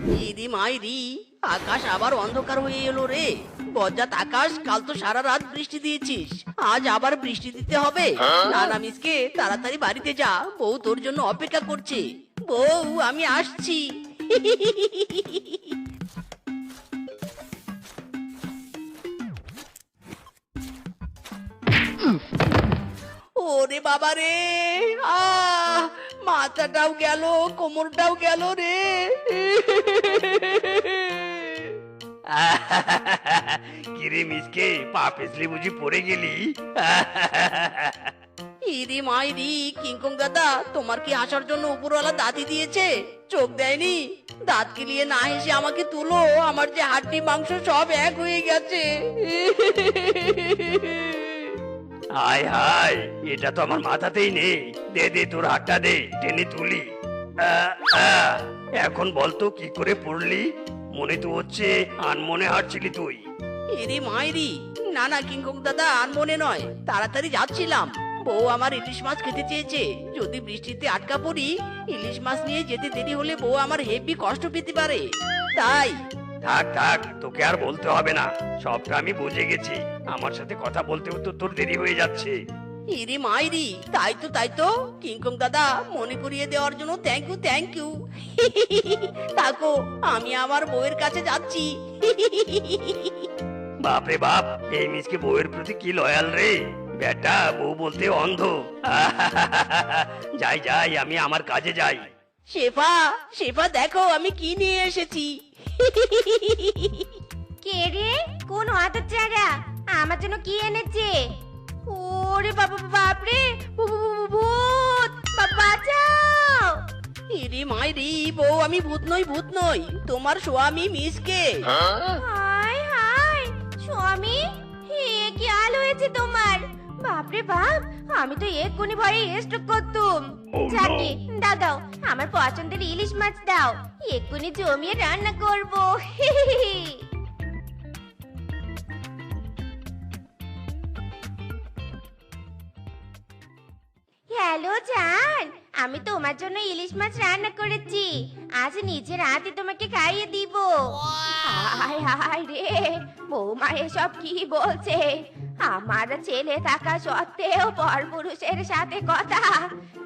ইরি মাইরি, আকাশ আবার অন্ধকার হয়ে এলো রে। বজ্জাত আকাশ, কাল তো সারা রাত বৃষ্টি দিয়েছিস, আজ আবার বৃষ্টি দিতে হবে? না না মিসকে, তাড়াতাড়ি বাড়িতে যা, বউ তোর জন্য অপেক্ষা করছে। বউ, আমি আসছি। ওরে বাবা রে, মাথাটাও গেল, কোমরটাও গেল রে। কিরে মিসকে, পা পিছলে বুঝি পড়ে গেলি? ইরি মাইরি, কিংকং দাদা, তোমার কি হাসার জন্য উপরওয়ালা দাঁতই দিয়েছে, চোখ দেয়নি? দাঁত কিলিয়ে না হেসে আমাকে তুলো, আমার যে হাড্ডি মাংস সব এক হয়ে গেছে। হায় হায়, এটা তো আমার মাথাতেই নেই। দে দে, তোর হাতটা দে, টেনে তুলি। আহ, আহ, এখন বলতো কি করে পড়লি? মনে তো হচ্ছে আনমনে হাঁটছিলি তুই। ইরি মাইরি, না না কিংকং দাদা, আর মনে নয়, তাড়াতাড়ি যাচ্ছিলাম। বউ আমার ইলিশ মাছ খেতে চেয়েছে, যদি বৃষ্টিতে আটকা পড়ি, ইলিশ মাছ নিয়ে যেতে দেরি হলে বউ আমার হেভি কষ্ট পেতে পারে, তাই। থাক থাক, তোকে আর বলতে হবে না, সবটা আমি বুঝে গেছি। আমার সাথে কথা বলতেও তো তোর দেরি হয়ে যাচ্ছে। ইরি মাইরি, তাই তো কিংকং দাদা, মনে করিয়ে দেওয়ার জন্য থ্যাংক ইউ থ্যাংক ইউ। থাকো, আমি আমার বউয়ের কাছে যাচ্ছি। বাপরে বাপ, এই মিসকে বউয়ের প্রতি কি লয়াল রে। বেটা, বউ বলতে অন্ধ। যাই যাই, আমি আমার কাজে যাই। শেফা, শেফা দেখো আমি কি নিয়ে এসেছি। কে রে? কোন হতচ্ছাড়া আমার জন্য কি এনেছে? ওরে বাবা, বাপরে, ভূত! বাঁচাও! ইরি মাইরি, বউ আমি ভূত নই, ভূত নই, তোমার স্বামী মিসকে। হায় হায়, স্বামী, হে কি হাল হয়েছে তোমার? বাপরে বাপ, আমি তো এক্ষুনি ভয়ে স্ট্রোক করতুম। যাকে দাও দাও, আমার পছন্দের ইলিশ মাছ দাও, এক্ষুনি জমিয়ে রান্না করবো। হ্যালো জান, আমি তোমার জন্য ইলিশ মাছ রান্না করেছি, আজ নিজের হাতে তোমাকে খাইয়ে দিব। হায় হায় রে, বৌমা এসব কি বলছে? আমার ছেলে থাকা সত্ত্বেও পরপুরুষের সাথে কথা।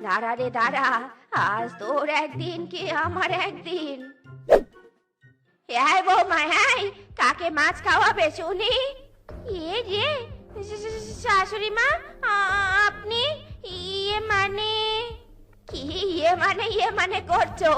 দাঁড়া রে দাঁড়া, আজ তোর একদিন কি আমার একদিন। হ্যাঁ বৌমা, হ্যাঁ, কাকে মাছ খাওয়াবে শুনি? এ রে, শাশুড়ি মা, আপনি? ইয়ে মানে কি? ইয়ে মানে করছো?